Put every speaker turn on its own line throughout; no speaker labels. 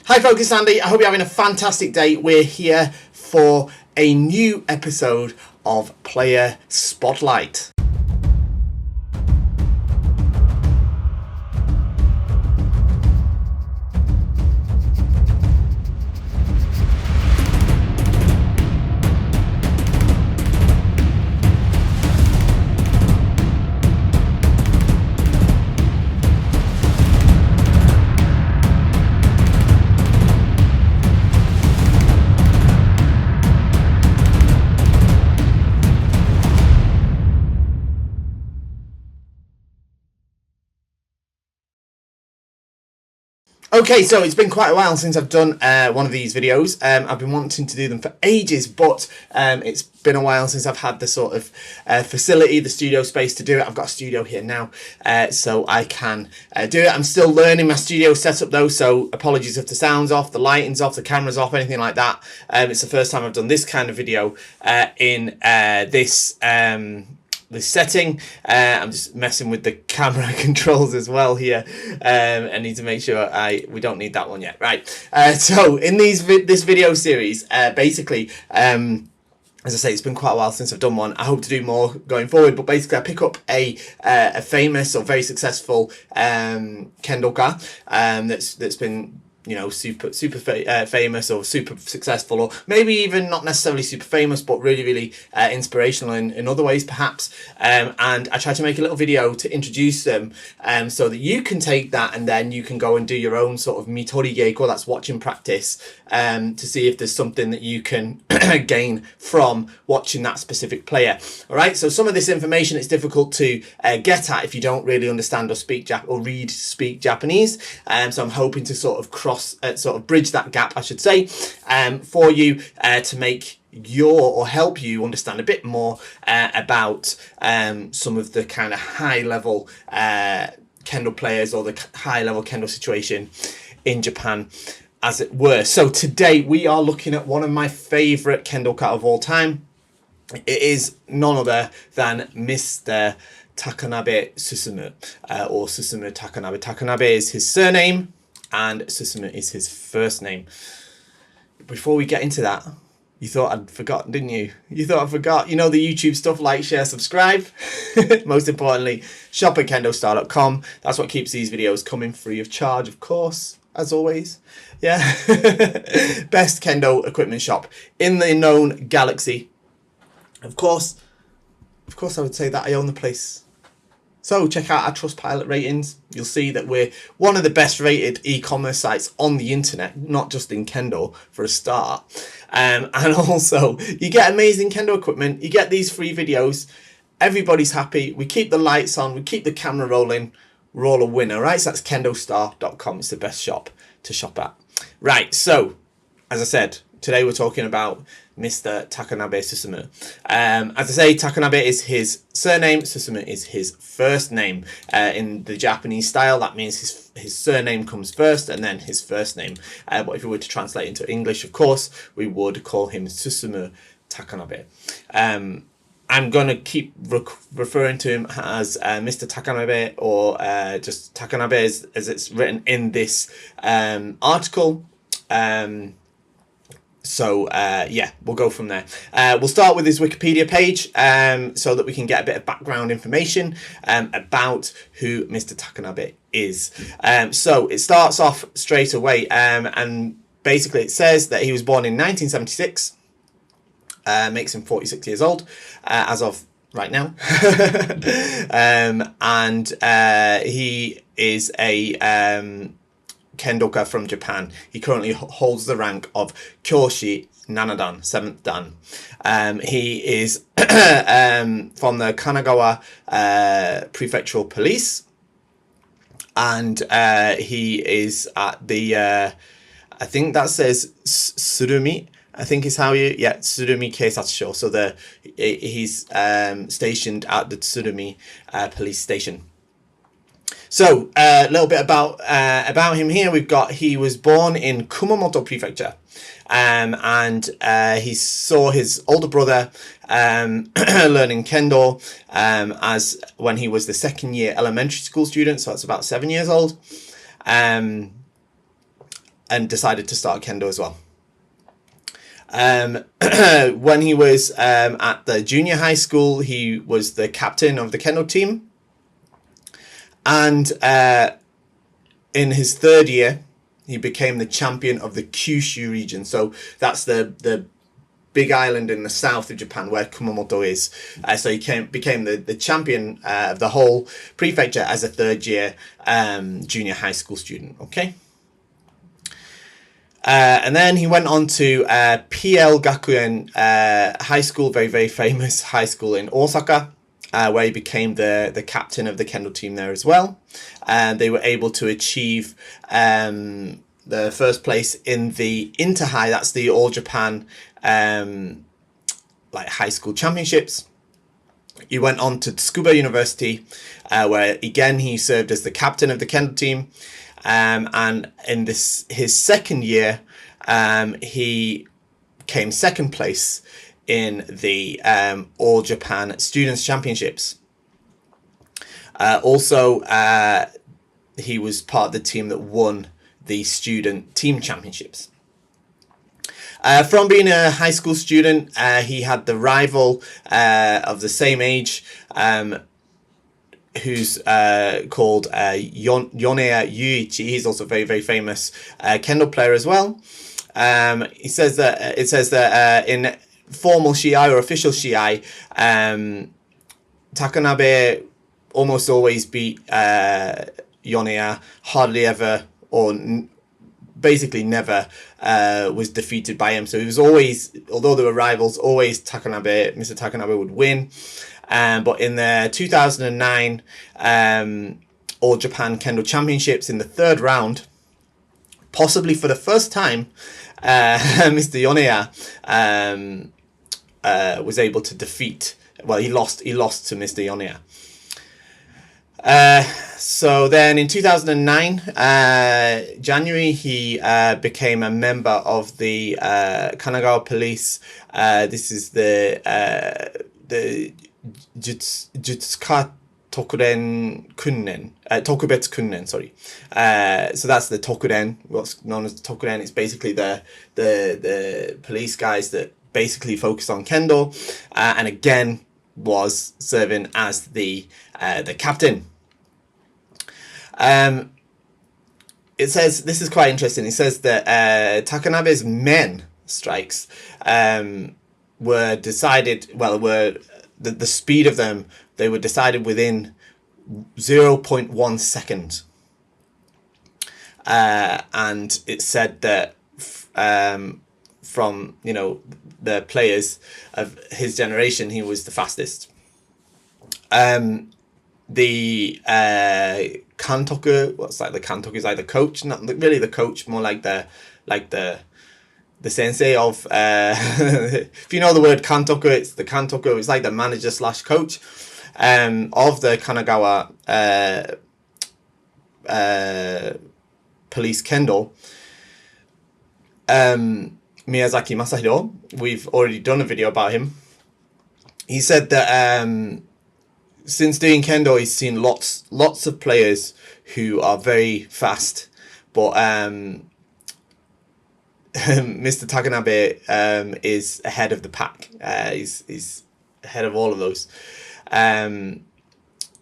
Hi folks, it's Andy. I hope you're having a fantastic day. We're here for a new episode of Player Spotlight. Okay, so it's been quite a while since I've done one of these videos. I've been wanting to do them for ages, but it's been a while since I've had the sort of facility, the studio space to do it. I've got a studio here now, so I can do it. I'm still learning my studio setup though, so apologies if the sound's off, the lighting's off, the camera's off, anything like that. It's the first time I've done this kind of video in this setting. I'm just messing with the camera controls as well here. I need to make sure we don't need that one yet. Right. So in this video series, basically, as I say, it's been quite a while since I've done one. I hope to do more going forward, but basically I pick up a famous or very successful Kendoka that's been, you know, super famous or super successful, or maybe even not necessarily super famous, but really inspirational in other ways perhaps. And I try to make a little video to introduce them, so that you can take that and then you can go and do your own sort of mitori geiko, that's watching practice, to see if there's something that you can gain from watching that specific player. All right, so some of this information is difficult to get at if you don't really understand or speak Japanese. So I'm hoping to sort of bridge that gap, I should say, for you, to make help you understand a bit more about some of the kind of high level Kendo players, or the high level Kendo situation in Japan, as it were. So today we are looking at one of my favorite Kendoka of all time. It is none other than Mr. Takanabe Susumu, or Susumu Takanabe. Takanabe is his surname and Susumu is his first name. Before we get into that, you thought I'd forgotten, didn't you? You thought I forgot. You know the YouTube stuff: like, share, subscribe. Most importantly, shop at kendostar.com. That's what keeps these videos coming, free of charge, of course, as always. Yeah. Best Kendo equipment shop in the known galaxy. Of course, I would say that I own the place. So check out our Trustpilot ratings. You'll see that we're one of the best rated e-commerce sites on the internet, not just in Kendo, for a start. And also, you get amazing Kendo equipment. You get these free videos. Everybody's happy. We keep the lights on. We keep the camera rolling. We're all a winner, right? So that's kendostar.com. It's the best shop to shop at. Right, so, as I said, today we're talking about Mr. Takanabe Susumu. As I say, Takanabe is his surname, Susumu is his first name. In the Japanese style, that means his surname comes first and then his first name. But if we were to translate into English, of course, we would call him Susumu Takanabe. I'm going to keep referring to him as Mr. Takanabe, or just Takanabe as it's written in this article. So yeah, we'll go from there. We'll start with his Wikipedia page, so that we can get a bit of background information about who Mr. Takanabe is. So it starts off straight away, and basically it says that he was born in 1976, makes him 46 years old as of right now. And he is a Kendoka from Japan. He currently holds the rank of Kyoshi Nanadan, 7th Dan. He is from the Kanagawa Prefectural Police, and he is at the I think that says Surumi, I think is how Surumi Keisatsho. So he's stationed at the Surumi police station. So a little bit about him here. He was born in Kumamoto Prefecture, and he saw his older brother learning Kendo as when he was the second year elementary school student, so that's about 7 years old. and decided to start Kendo as well. When he was at the junior high school, he was the captain of the Kendo team. And in his third year, he became the champion of the Kyushu region. So that's the big island in the south of Japan where Kumamoto is. So he became the champion of the whole prefecture as a third year junior high school student. Okay. And then he went on to PL Gakuen High School, very, very famous high school in Osaka, where he became the captain of the Kendo team there as well. And they were able to achieve the first place in the Interhigh, that's the All Japan like high school championships. He went on to Tsukuba University, where again he served as the captain of the Kendo team. And in his second year, he came second place in the All Japan Students Championships. Also, he was part of the team that won the Student Team Championships. From being a high school student, he had the rival of the same age, who's called Yoneya Yuichi. He's also a very, very famous Kendo player as well. It says that in formal shiai or official shiai, Takanabe almost always beat Yoneya, hardly ever, or basically never was defeated by him. So he was always, although they were rivals, always Mr. Takanabe would win. But in the 2009 All Japan Kendo Championships, in the third round, possibly for the first time, Mr. Yoneya was able to defeat. Well, he lost to Mr. Yoneya. So then in 2009, January, he became a member of the Kanagawa police. This is the Jutsuka Tokuren Kunnen, Tokubetsu Kunnen, sorry. So that's the Tokuren, what's known as the Tokuren. It's basically the police guys that basically focus on Kendo, and again was serving as the captain. It says, this is quite interesting, it says that Takanabe's men strikes were decided, well, the speed of them, they were decided within 0.1 second. And it said that from, you know, the players of his generation, he was the fastest. The kantoku, what's like the kantoku is like the coach, not really the coach, more like the sensei of if you know the word kantoku, it's the kantoku, it's like the manager slash coach of the Kanagawa police Kendo, Miyazaki Masahiro. We've already done a video about him. He said that since doing Kendo, he's seen lots of players who are very fast, but Mr. Takanabe is ahead of the pack. He's ahead of all of those.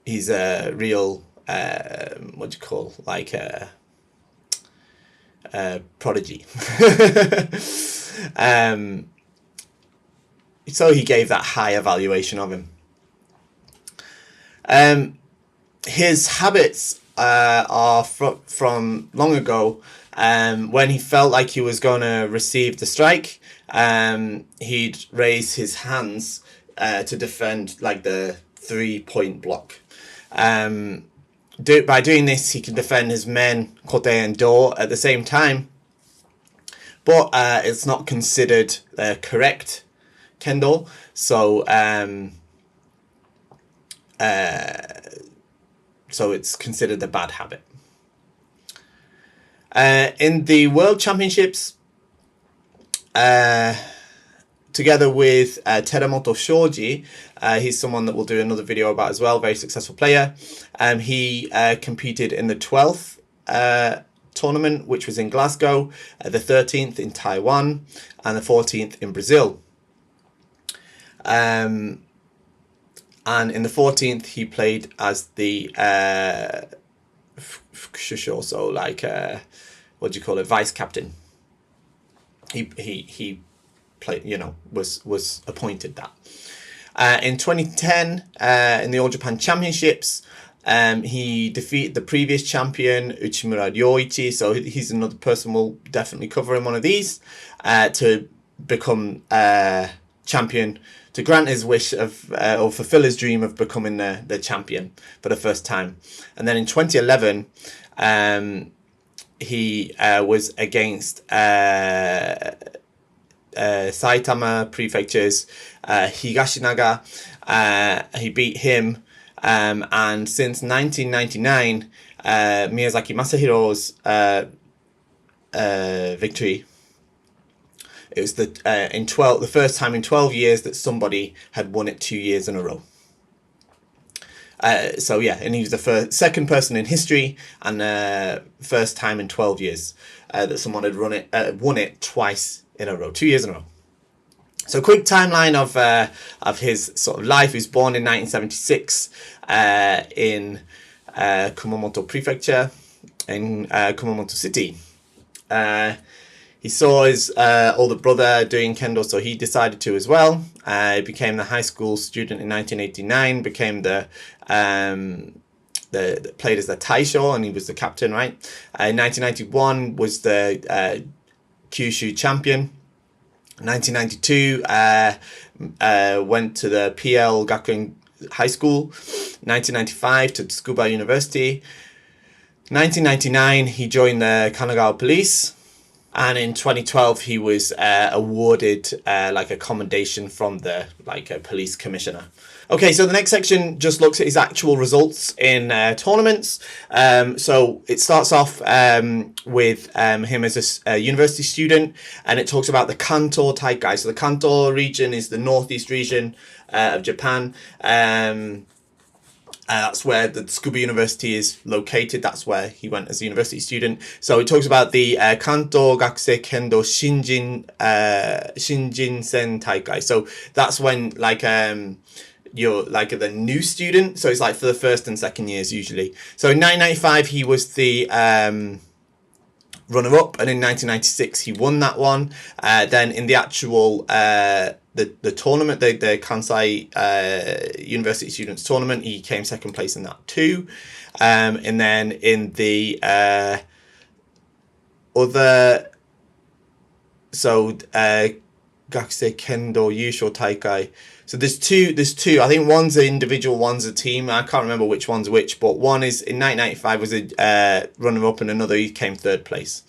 He's a real what do you call, like a prodigy. So he gave that high evaluation of him. His habits are from long ago. When he felt like he was going to receive the strike, he'd raise his hands to defend like the 3-point block. By doing this, he can defend his men, kote and do, at the same time. But it's not considered correct Kendo, so so it's considered a bad habit. In the World Championships, together with Teramoto Shoji, he's someone that we'll do another video about as well, very successful player. He competed in the 12th tournament, which was in Glasgow, the 13th in Taiwan, and the 14th in Brazil. And in the 14th, he played as the also like what do you call it, vice captain. He played, was appointed that. In 2010, in the All Japan Championships, he defeated the previous champion, Uchimura Ryoichi, so he's another person we'll definitely cover in one of these, to become champion, to grant his wish of, or fulfill his dream of becoming the champion for the first time. And then in 2011, he was against Saitama Prefecture's Higashinaga. He beat him, and since 1999, Miyazaki Masahiro's victory. It was the first time in 12 years that somebody had won it 2 years in a row. So yeah, and he was the second person in history, and first time in 12 years that someone had won it twice in a row, 2 years in a row. So quick timeline of his sort of life. He was born in 1976 in Kumamoto Prefecture in Kumamoto City. He saw his older brother doing Kendo, so he decided to as well. He became the high school student in 1989, became played as the Taisho, and he was the captain, right? In 1991 was the Kyushu champion. 1992 went to the PL Gakuen High School. 1995 to Tsukuba University. 1999 he joined the Kanagawa police. And in 2012, he was awarded like a commendation from the police commissioner. Okay, so the next section just looks at his actual results in tournaments. So it starts off with him as a university student, and it talks about the Kanto Taikai. So the Kanto region is the northeast region of Japan. That's where the Tsukuba University is located. That's where he went as a university student. So it talks about the Kanto Gakusei Kendo Shinjin-sen Taikai. So that's when you're like the new student. So it's like for the first and second years usually. So in 1995 he was the runner-up, and in 1996 he won that one. Then in the actual the tournament, the Kansai University Students Tournament, he came second place in that too. And then in the other, so Gakusei Kendo Yusho Taikai. So there's two. I think one's an individual, one's a team. I can't remember which one's which, but one is in 1995 was a runner-up, and another he came third place.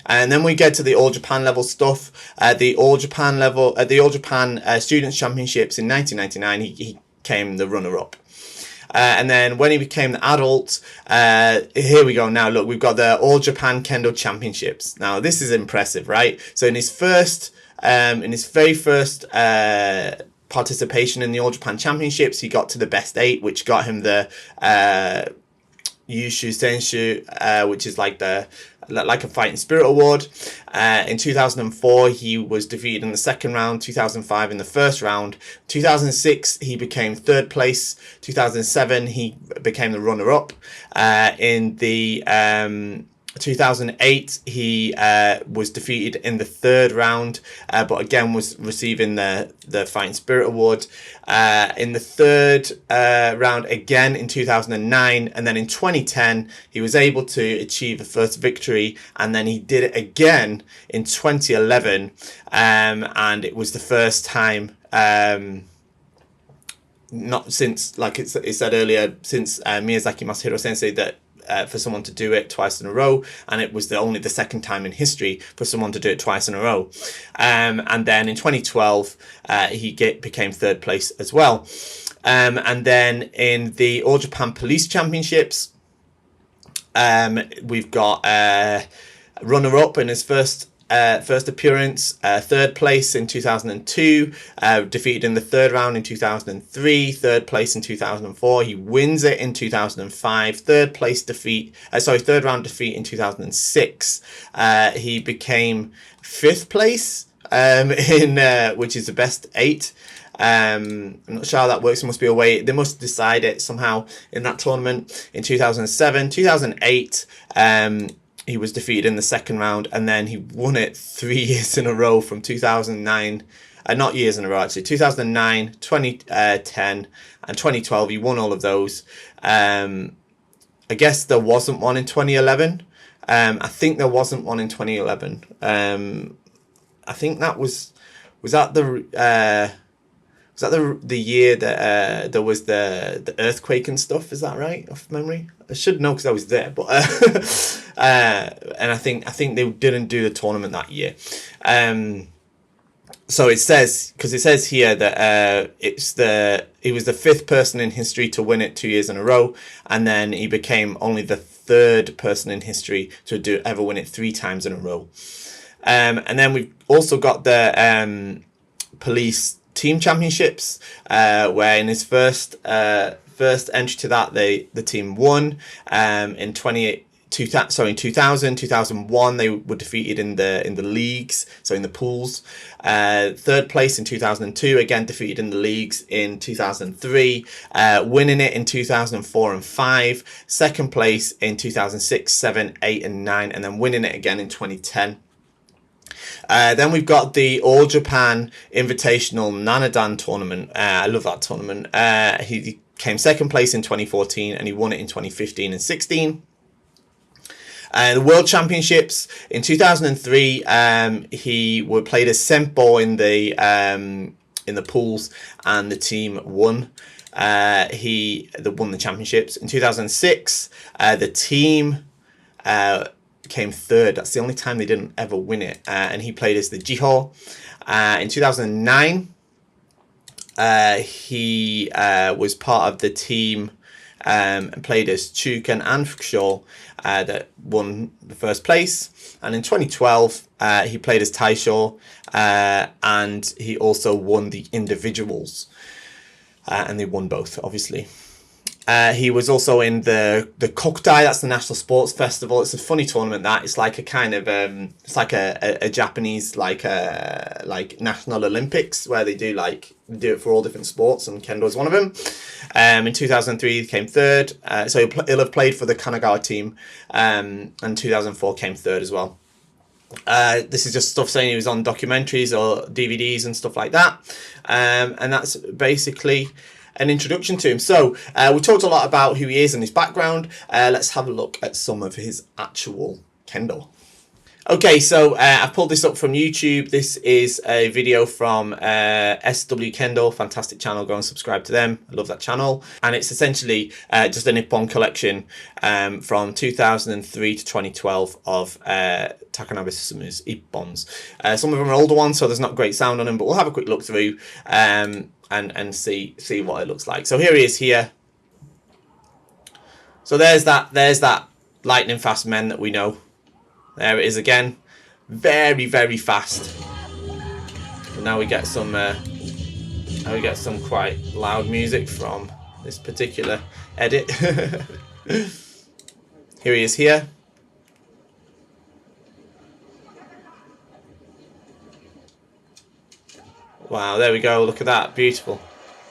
And then we get to the All Japan level stuff. The All Japan level, the All Japan Students Championships in 1999, he came the runner-up. And then when he became the adult, here we go. Now look, we've got the All Japan Kendo Championships. Now this is impressive, right? So in his very first participation in the All Japan Championships, he got to the best 8, which got him the Yushu Senshu, which is like a fighting spirit award. In 2004 he was defeated in the second round, 2005 in the first round, 2006 he became third place, 2007 he became the runner-up. In the 2008 he was defeated in the third round, but again was receiving the Fighting Spirit Award. In the third round again in 2009, and then in 2010 he was able to achieve the first victory, and then he did it again in 2011, and it was the first time, not since, like it said earlier, since Miyazaki Masahiro Sensei, that for someone to do it twice in a row, and it was only the second time in history for someone to do it twice in a row. And then in 2012 he became third place as well. And then in the All Japan Police Championships, we've got runner-up in his first first appearance, third place in 2002, defeated in the third round in 2003, third place in 2004. He wins it in 2005, third round defeat in 2006. He became fifth place which is the best 8. I'm not sure how that works. It must be a way. They must decide it somehow in that tournament. In 2007, 2008, he was defeated in the second round, and then he won it 3 years in a row from 2009. Not years in a row, actually. 2009, 2010, and 2012. He won all of those. I guess there wasn't one in 2011. I think there wasn't one in 2011. I think that was that the year that there was the earthquake and stuff? Is that right, off memory? I should know because I was there, but and I think they didn't do the tournament that year. So it says here that he was the 5th person in history to win it 2 years in a row, and then he became only the 3rd person in history to ever win it 3 times in a row. And then we've also got the police team championships, where in his first entry to that, the team won. In 2000, 2001, they were defeated in the leagues, so in the pools. Third place in 2002, again defeated in the leagues in 2003, winning it in 2004 and 5. Second place in 2006, 7, 8, and 9, and then winning it again in 2010. Then we've got the All Japan Invitational Nanadan tournament. I love that tournament. He came second place in 2014, and he won it in 2015 and 16. The World Championships in 2003, he played as Senpo in the pools, and the team won. They won the championships in 2006. The team came 3rd. That's the only time they didn't ever win it. And he played as the Jiho. In 2009, he was part of the team and played as Chuken and Fukusho that won the first place. And in 2012, he played as Taisho, and he also won the individuals. And they won both, obviously. He was also in the Kokutai, that's the National Sports Festival. It's a funny tournament, that. It's like a kind of, it's like a Japanese, like National Olympics, where they do it for all different sports, and Kendo is one of them. In 2003, he came 3rd. So he'll have played for the Kanagawa team, and 2004 came 3rd as well. This is just stuff saying he was on documentaries or DVDs and stuff like that. And that's basically an introduction to him. So we talked a lot about who he is and his background. Let's have a look at some of his actual kendo. Okay, so I've pulled this up from YouTube. This is a video from SW Kendo, fantastic channel. Go and subscribe to them. I love that channel. And it's essentially just a Nippon collection from 2003 to 2012 of Takanabe Susumu's Ippons. Some of them are older ones, so there's not great sound on them, but we'll have a quick look through and see what it looks like. So here he is here. So there's that lightning fast men that we know. There it is again, very, very fast. And now we get some quite loud music from this particular edit. Here he is here. Wow, there we go. Look at that, beautiful,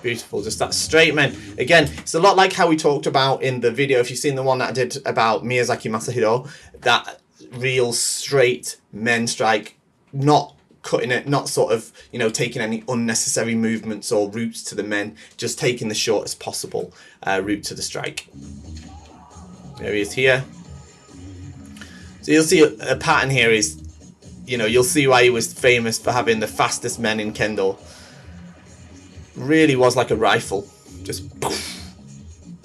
beautiful. Just that straight men. Again, it's a lot like how we talked about in the video. If you've seen the one that I did about Miyazaki Masahiro, that real straight men strike, not cutting it, not sort of, taking any unnecessary movements or routes to the men, just taking the shortest possible route to the strike. There he is here. So you'll see a pattern here is, you'll see why he was famous for having the fastest men in Kendo. Really was like a rifle, just poof,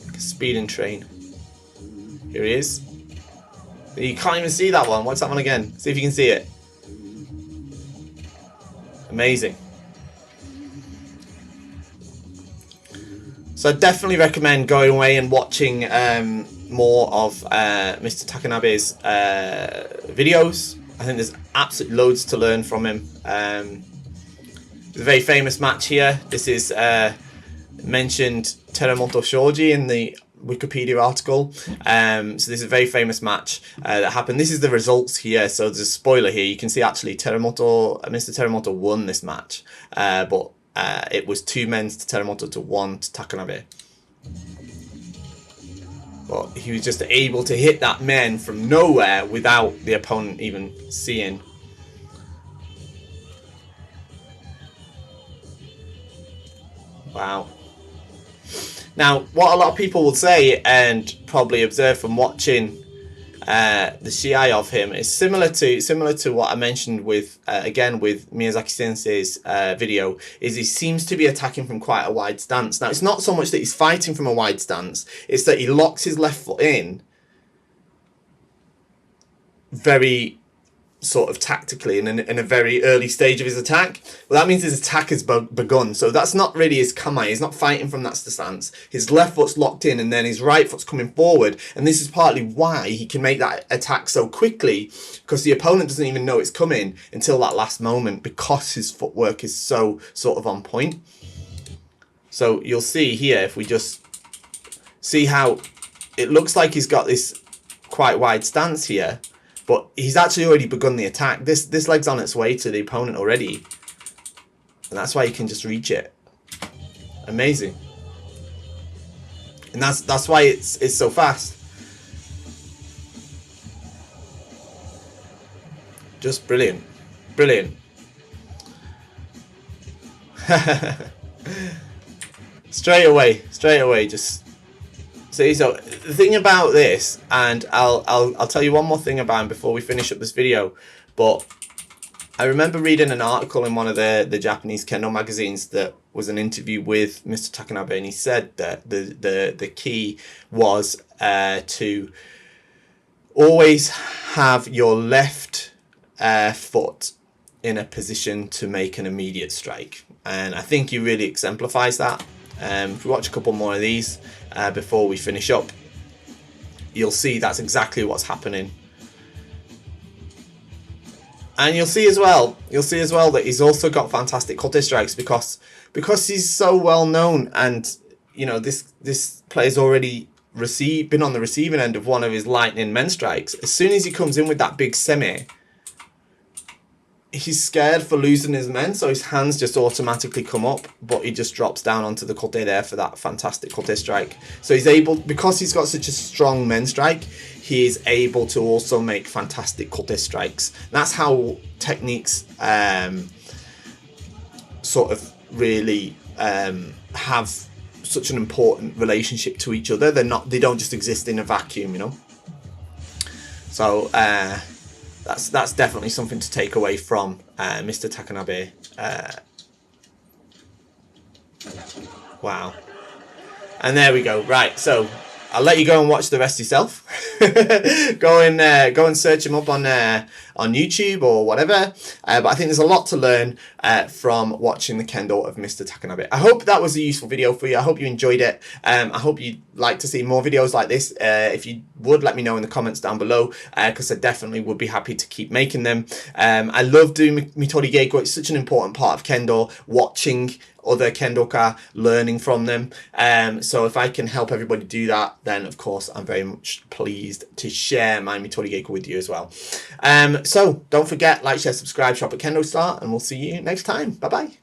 like a speeding train. Here he is. You can't even see that one. Watch that one again. See if you can see it. Amazing. So I definitely recommend going away and watching more of Mr. Takanabe's videos. I think there's absolutely loads to learn from him. There's a very famous match here. This is mentioned Teramoto Shoji in the Wikipedia article. So this is a very famous match that happened. This is the results here. So there's a spoiler here. You can see actually Mr. Teramoto won this match, but it was 2 men to Teramoto to 1 to Takanabe. But he was just able to hit that men from nowhere without the opponent even seeing. Wow. Now, what a lot of people will say and probably observe from watching the Shiai of him is similar to what I mentioned with again with Miyazaki Sensei's video, is he seems to be attacking from quite a wide stance. Now, it's not so much that he's fighting from a wide stance, it's that he locks his left foot in very sort of tactically in a very early stage of his attack. Well, that means his attack has begun. So that's not really his kamae. He's not fighting from that stance. His left foot's locked in and then his right foot's coming forward. And this is partly why he can make that attack so quickly, because the opponent doesn't even know it's coming until that last moment, because his footwork is so sort of on point. So you'll see here, if we just see how it looks like he's got this quite wide stance here, but he's actually already begun the attack. This leg's on its way to the opponent already. And that's why you can just reach it. Amazing. And that's why it's so fast. Just brilliant. Brilliant. Straight away, just see. So the thing about this, and I'll tell you one more thing about him before we finish up this video, but I remember reading an article in one of the Japanese Kendo magazines that was an interview with Mr. Takanabe, and he said that the key was to always have your left foot in a position to make an immediate strike, and I think he really exemplifies that. If we watch a couple more of these before we finish up, you'll see that's exactly what's happening. And you'll see as well that he's also got fantastic kote strikes because he's so well known, and you know this player's already been on the receiving end of one of his lightning men strikes. As soon as he comes in with that big semi, he's scared for losing his men, so his hands just automatically come up, but he just drops down onto the kote there for that fantastic kote strike. So he's able, because he's got such a strong men strike, he is able to also make fantastic kote strikes. That's how techniques sort of really have such an important relationship to each other. They don't just exist in a vacuum, you know. So that's definitely something to take away from Mr. Takanabe. Wow. And there we go. Right, so I'll let you go and watch the rest yourself. Go and search him up on YouTube or whatever. But I think there's a lot to learn from watching the Kendo of Mr. Takanabe. I hope that was a useful video for you. I hope you enjoyed it. I hope you'd like to see more videos like this. If you would, let me know in the comments down below, because I definitely would be happy to keep making them. I love doing Mitori Geiko. It's such an important part of Kendo, watching other Kendoka, learning from them. So if I can help everybody do that, then of course I'm very much pleased to share my Mitori Geiko with you as well. So don't forget, like, share, subscribe, shop at Kendo Star, and we'll see you next time. Bye bye.